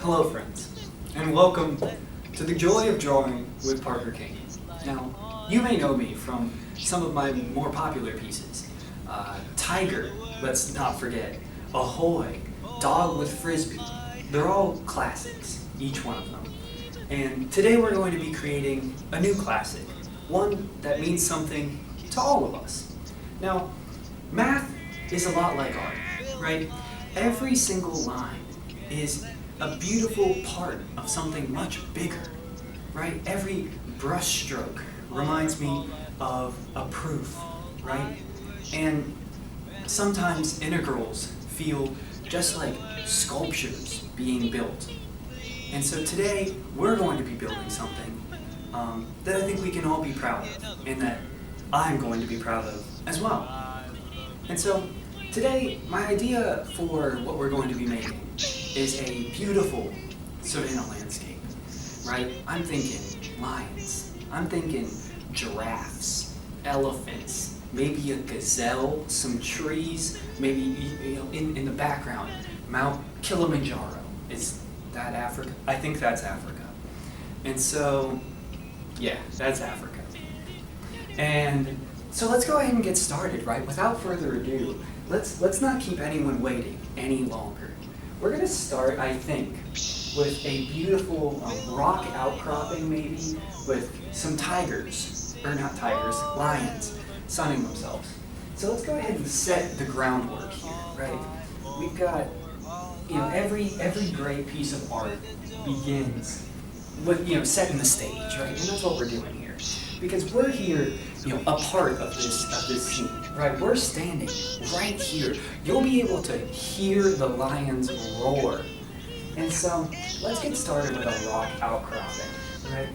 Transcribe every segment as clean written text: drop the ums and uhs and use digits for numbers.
Hello friends, and welcome to the Joy of Drawing with Parker King. Now, you may know me from some of my more popular pieces. Tiger, let's not forget, Ahoy, Dog with Frisbee. They're all classics, each one of them. And today we're going to be creating a new classic, one that means something to all of us. Now, math is a lot like art, right? Every single line is a beautiful part of something much bigger, right? Every brushstroke reminds me of a proof, right? And sometimes integrals feel just like sculptures being built. And so today we're going to be building something that I think we can all be proud of, and that I'm going to be proud of as well. And so today, my idea for what we're going to be making is a beautiful savanna landscape, right? I'm thinking lions, I'm thinking giraffes, elephants, maybe a gazelle, some trees, maybe in the background, Mount Kilimanjaro. Is that Africa? I think that's Africa. And so, yeah, that's Africa. And so let's go ahead and get started, right? Without further ado, let's not keep anyone waiting any longer. We're going to start, I think, with a beautiful rock outcropping, maybe, with some tigers, or not tigers, lions, sunning themselves. So let's go ahead and set the groundwork here, right? We've got, every great piece of art begins with, setting the stage, right? And that's what we're doing here. Because we're here, a part of this scene, right? We're standing right here. You'll be able to hear the lions roar. And so, let's get started with a rock outcropping, right?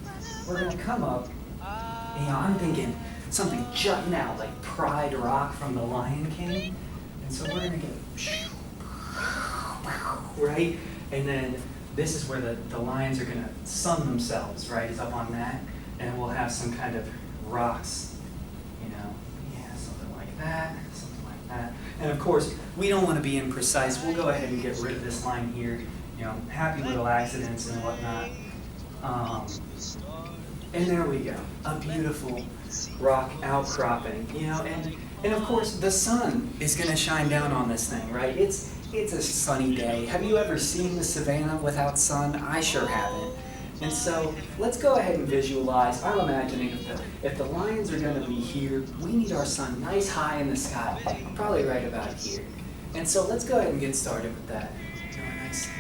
We're gonna come up, I'm thinking something jutting out like Pride Rock from the Lion King. And so we're gonna get, right? And then this is where the lions are gonna sun themselves, right? It's up on that. And we'll have some kind of rocks, something like that, And of course, we don't want to be imprecise. We'll go ahead and get rid of this line here, happy little accidents and whatnot. And there we go, a beautiful rock outcropping, and of course the sun is going to shine down on this thing, right? It's a sunny day. Have you ever seen the savannah without sun? I sure haven't. And so let's go ahead and visualize. I'm imagining if the lions are going to be here, we need our sun nice high in the sky, probably right about here. And so let's go ahead and get started with that. A nice,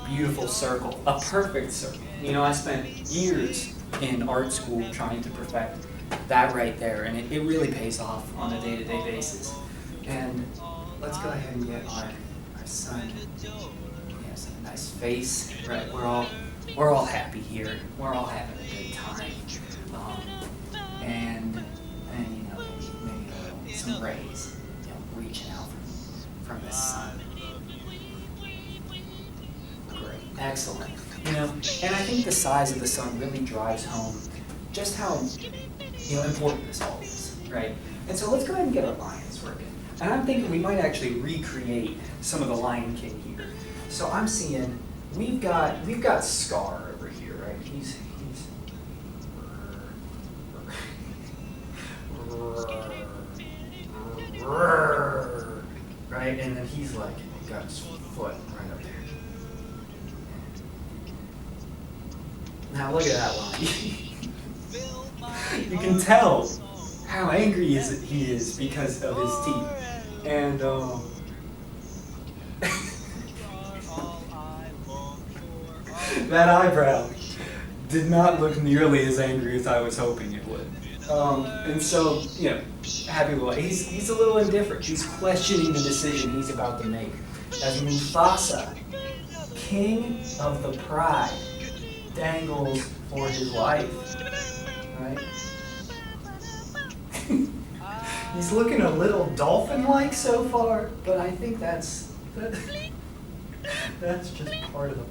beautiful circle, a perfect circle. I spent years in art school trying to perfect that right there, and it really pays off on a day-to-day basis. And let's go ahead and get our sun. Yes, a nice face, right? We're all happy here. We're all having a good time. And maybe some rays, reaching out from the sun. Great, excellent. And I think the size of the sun really drives home just how important this all is, right? And so let's go ahead and get our lions working. And I'm thinking we might actually recreate some of the Lion King here. So I'm seeing we've got Scar over here, right? He's right, and then he's got his foot right up there. Now look at that line. You can tell how angry he is because of his teeth. And that eyebrow did not look nearly as angry as I was hoping it would. And so, happy little, he's a little indifferent. He's questioning the decision he's about to make. As Mufasa, king of the pride, dangles for his life, right? He's looking a little dolphin-like so far, but I think that's just part of the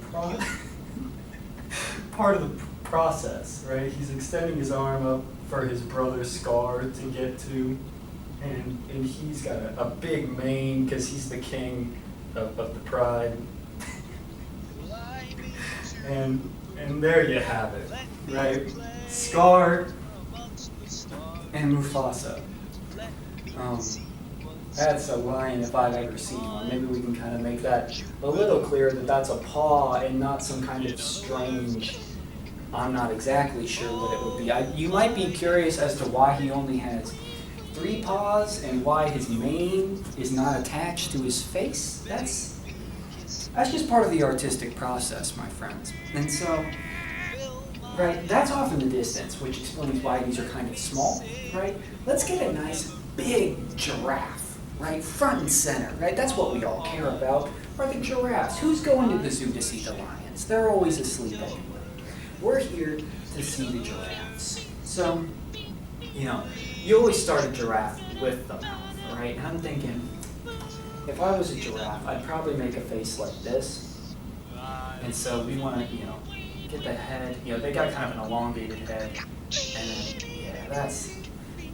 process, right? He's extending his arm up for his brother Scar to get to, and he's got a big mane because he's the king of the pride. And there you have it, right? Scar and Mufasa. Um, that's a lion if I've ever seen one. Maybe we can kind of make that a little clearer that that's a paw and not some kind of strange, I'm not exactly sure what it would be. You might be curious as to why he only has 3 paws and why his mane is not attached to his face. That's just part of the artistic process, my friends. And so, right, that's off in the distance, which explains why these are kind of small, right? Let's get a nice big giraffe, right, front and center, right? That's what we all care about, are the giraffes. Who's going to the zoo to see the lions? They're always asleep anyway. We're here to see the giraffes. So, you always start a giraffe with the mouth, right? And I'm thinking, if I was a giraffe, I'd probably make a face like this. And so we want to, get the head, they got kind of an elongated head. And then, yeah,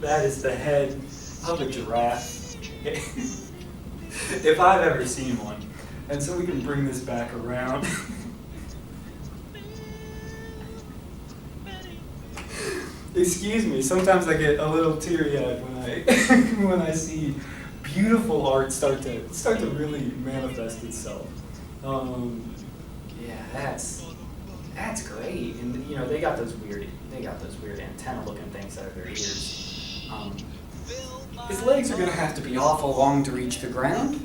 that is the head of a giraffe. If I've ever seen one. And so we can bring this back around. Excuse me, sometimes I get a little teary-eyed when I see beautiful art start to really manifest itself. Yeah, that's great. And they got those weird antenna-looking things out of their ears. His legs are gonna have to be awful long to reach the ground,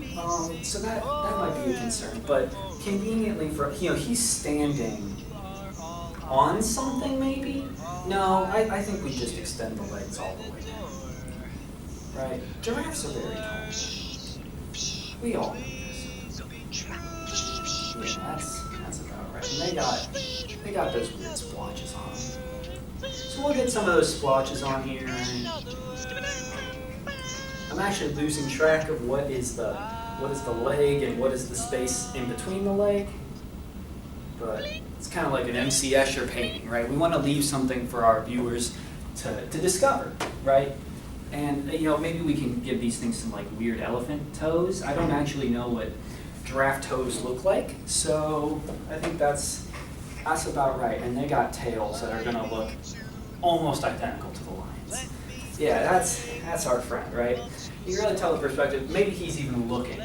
so that might be a concern. But conveniently he's standing on something maybe. No, I think we just extend the legs all the way down. Right? Giraffes are very tall. We all know this. Yeah, that's about right. And they got those weird splotches on them. So we'll get some of those splotches on here. I'm actually losing track of what is the leg and what is the space in between the leg. But it's kind of like an M.C. Escher painting, right? We want to leave something for our viewers to discover, right? And maybe we can give these things some like weird elephant toes. I don't actually know what giraffe toes look like, so I think that's about right. And they got tails that are gonna look almost identical to the lions. Yeah, that's our friend, right? You can really tell the perspective. Maybe he's even looking.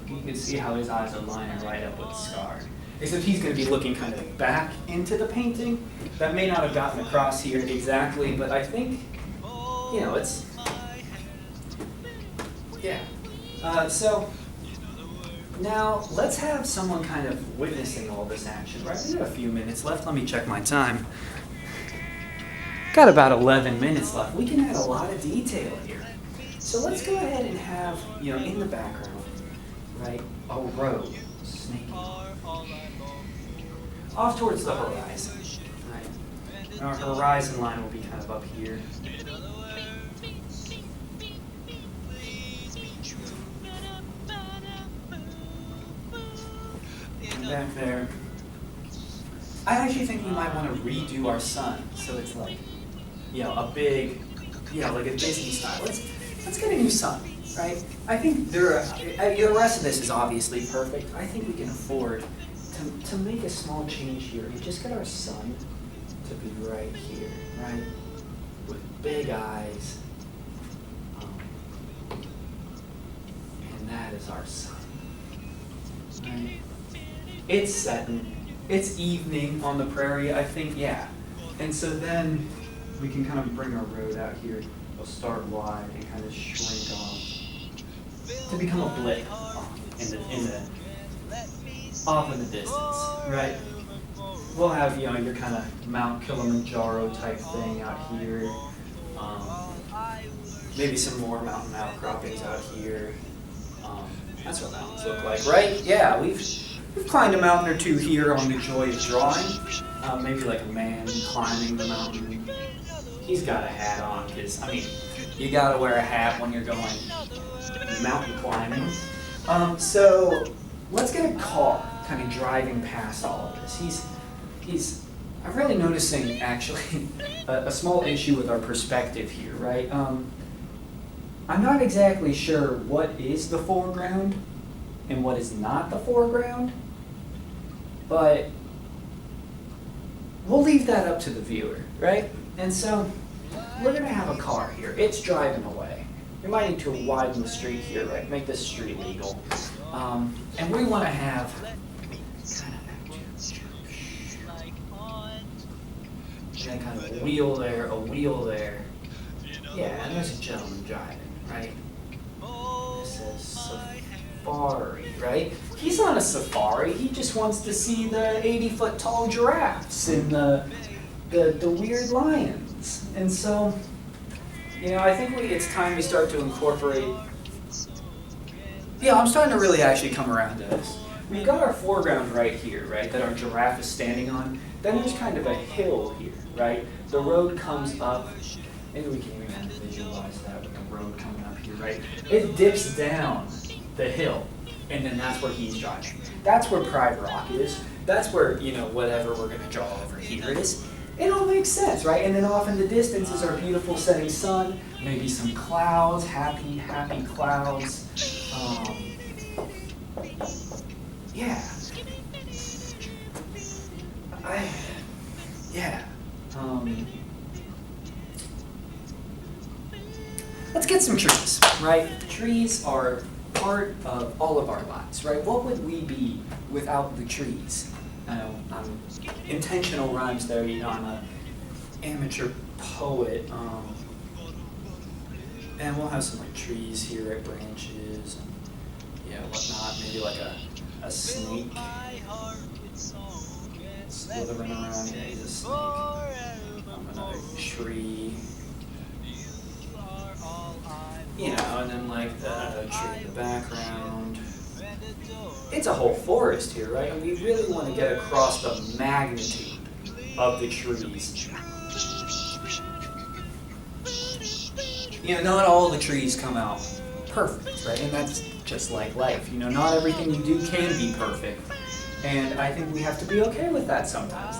You can see how his eyes are lining right up with Scar. Except he's going to be looking kind of back into the painting. That may not have gotten across here exactly, but I think, it's, yeah. So now let's have someone kind of witnessing all this action, right? We have a few minutes left. Let me check my time. Got about 11 minutes left. We can add a lot of detail here. So let's go ahead and have, in the background, right, a road snaking off towards the horizon, right? And our horizon line will be kind of up here. And back there. I actually think we might want to redo our sun, so it's like, a big, like a Disney style. Let's get a new sun, right? I think the rest of this is obviously perfect. I think we can afford to make a small change here and just get our sun to be right here, right? With big eyes. And that is our sun. Right? It's setting. It's evening on the prairie, I think, yeah. And so then we can kind of bring our road out here. We'll start wide and kind of shrink off to become a blip off in the distance, right? We'll have, your kind of Mount Kilimanjaro type thing out here. Maybe some more mountain outcroppings out here. That's what mountains look like, right? Yeah, we've climbed a mountain or two here on the Joy of Drawing. Maybe like a man climbing the mountain. He's got a hat on, because, you gotta wear a hat when you're going mountain climbing. So let's get a car kind of driving past all of this. I'm really noticing, actually, a small issue with our perspective here, right? I'm not exactly sure what is the foreground and what is not the foreground. But we'll leave that up to the viewer, right? And so we're gonna have a car here. It's driving away. We might need to widen the street here, right? Make this street legal. And we want to have kind of a wheel there, a wheel there. Yeah, and there's a gentleman driving, right? This is safari, right? He's on a safari. He just wants to see the 80-foot tall giraffes and the weird lions. And so, I think it's time we start to incorporate. Yeah, I'm starting to really actually come around to this. We've got our foreground right here, right, that our giraffe is standing on. Then there's kind of a hill here, right? The road comes up. Maybe we can even kind of visualize that with the road coming up here, right? It dips down the hill, and then that's where he's driving. That's where Pride Rock is. That's where, whatever we're going to draw over here is. It all makes sense, right? And then off in the distance is our beautiful setting sun, maybe some clouds, happy, happy clouds. Yeah. Let's get some trees, right? Trees are part of all of our lives, right? What would we be without the trees? Intentional rhymes there, I'm an amateur poet. And we'll have some trees here at branches and whatnot. Maybe like a snake slithering around. Yeah, he's a snake. Another tree. And then like another tree in the background. It's a whole forest here, right? And we really want to get across the magnitude of the trees. Not all the trees come out perfect, right? And that's just like life. Not everything you do can be perfect. And I think we have to be okay with that sometimes.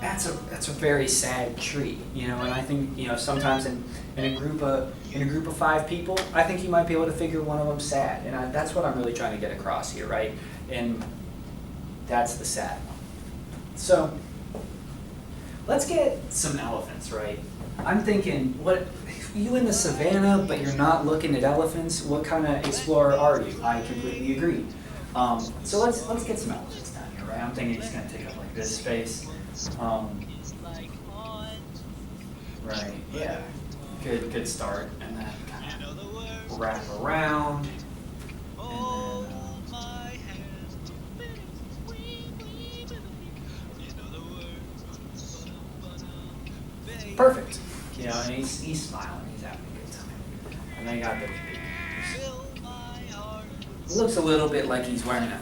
That's a very sad tree, and I think, sometimes in a group of 5 people, I think you might be able to figure one of them sad. And that's what I'm really trying to get across here, right? And that's the sad one. So let's get some elephants, right? I'm thinking, what you in the savannah, but you're not looking at elephants? What kind of explorer are you? I completely agree. So let's get some elephants down here, right? I'm thinking it's going to take up like this space. Right, yeah. Good start. And then kind of wrap around. And then, perfect. And he's smiling. He's having a good time. And then you got those babies. It looks a little bit like he's wearing a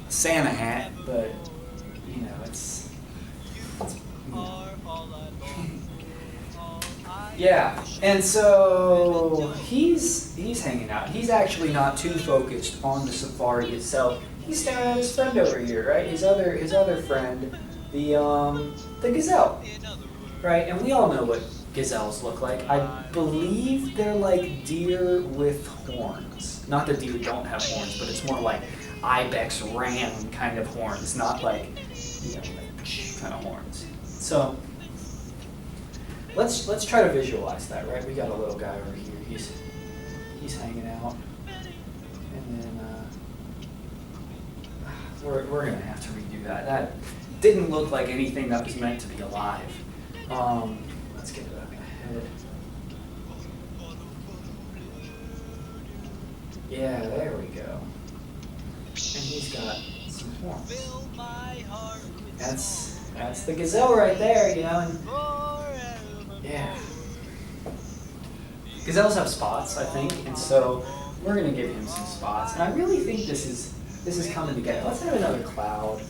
Santa hat, but it's yeah. And so he's hanging out. He's actually not too focused on the safari itself. He's staring at his friend over here, right? His other friend, the gazelle, right? And we all know what gazelles look like. I believe they're like deer with horns. Not that deer don't have horns, but it's more like ibex ram kind of horns, not like kind of horns. So let's try to visualize that, right? We got a little guy over here. He's hanging out, and then we're gonna have to redo that. That didn't look like anything that was meant to be alive. Let's get it out of my head. Yeah, there we go. And he's got some horns. That's the gazelle right there, and yeah. Gazelles have spots, I think, and so we're gonna give him some spots. And I really think this is coming together. Let's have another cloud.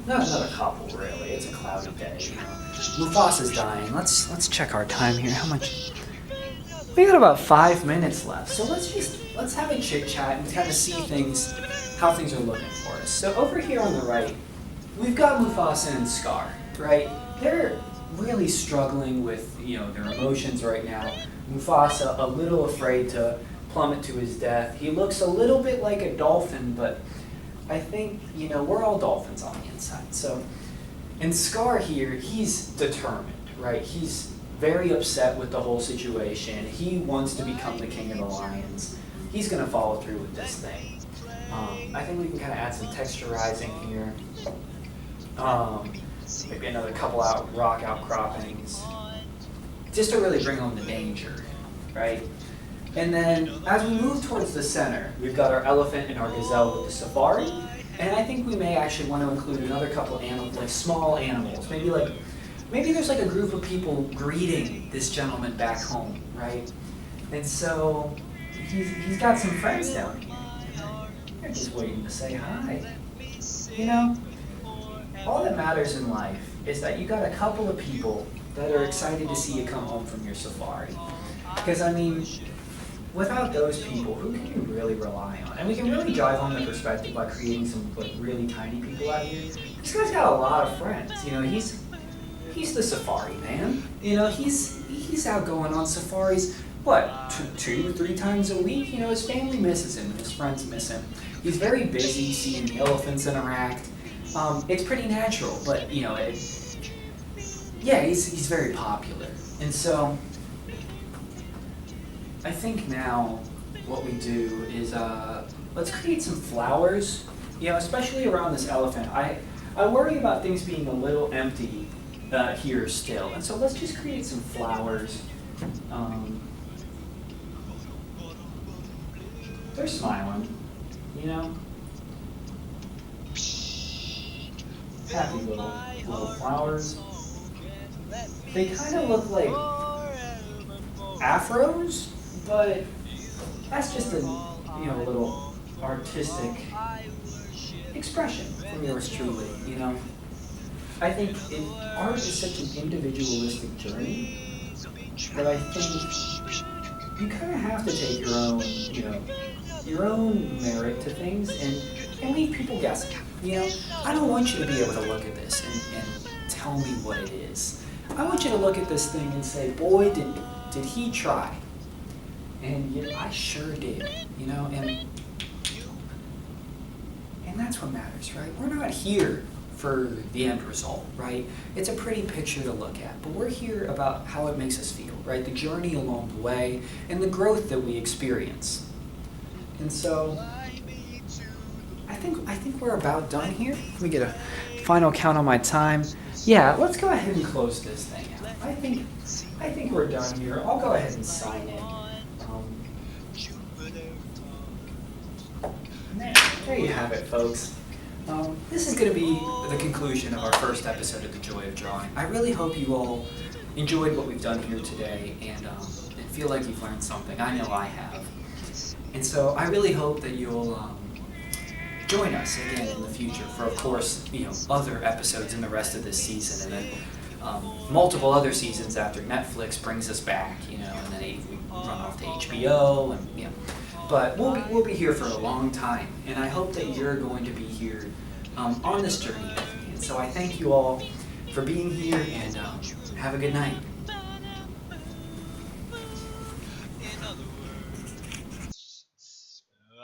Not another couple, really. It's a cloudy day. Mufasa's dying. Let's check our time here. How much? We got about 5 minutes left, so let's have a chit chat and kind of see how things are looking for us. So over here on the right, we've got Mufasa and Scar, right? They're really struggling with their emotions right now. Mufasa a little afraid to plummet to his death. He looks a little bit like a dolphin, but I think, we're all dolphins on the inside. So, and Scar here, he's determined, right? He's very upset with the whole situation. He wants to become the king of the lions. He's going to follow through with this thing. I think we can kind of add some texturizing here. Maybe another couple rock outcroppings, just to really bring home the danger, right? And then as we move towards the center, we've got our elephant and our gazelle with the safari. And I think we may actually want to include another couple animals, like small animals. Maybe there's like a group of people greeting this gentleman back home, right? And so he's got some friends down here. They're just waiting to say hi. All that matters in life is that you got a couple of people that are excited to see you come home from your safari. Because without those people, who can you really rely on? And we can really drive home the perspective by creating some really tiny people out here. This guy's got a lot of friends. He's the safari man. He's out going on safaris. What, 2-3 times a week? His family misses him and his friends miss him. He's very busy seeing the elephants interact. It's pretty natural, but he's very popular. And so I think now what we do is let's create some flowers, especially around this elephant. I worry about things being a little empty here still. And so let's just create some flowers. They're smiling, happy little flowers. They kind of look like afros, but that's just a little artistic expression from yours truly. I think art is such an individualistic journey that I think you kind of have to take your own merit to things and leave people guessing. I don't want you to be able to look at this and tell me what it is. I want you to look at this thing and say, boy, did he try. And I sure did, and that's what matters, right? We're not here for the end result, right? It's a pretty picture to look at, but we're here about how it makes us feel, right? The journey along the way and the growth that we experience. And so I think we're about done here. Let me get a final count on my time. Yeah, let's go ahead and close this thing out. I think we're done here. I'll go ahead and sign it. There you have it, folks. This is going to be the conclusion of our first episode of The Joy of Drawing. I really hope you all enjoyed what we've done here today and feel like you've learned something. I know I have. And so I really hope that you'll join us again in the future for, of course, other episodes in the rest of this season, and then multiple other seasons after Netflix brings us back, and then we run off to HBO, and But we'll be here for a long time, and I hope that you're going to be here on this journey with me. And so I thank you all for being here, and have a good night.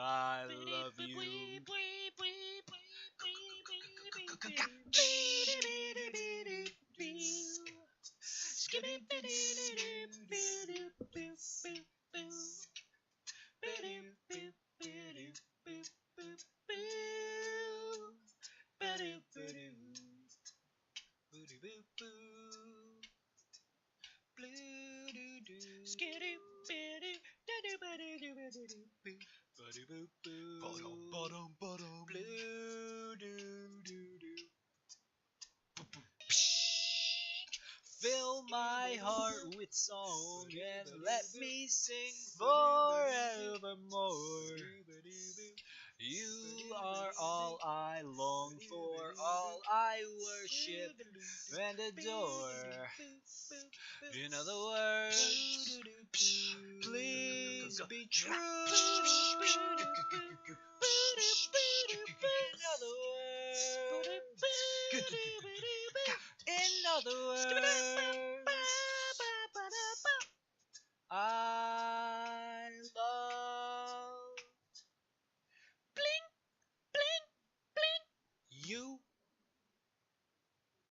I love you. Fill my heart with song and let me sing forevermore. You are all I long for, all I worship and adore. In other words, please be true. In other words,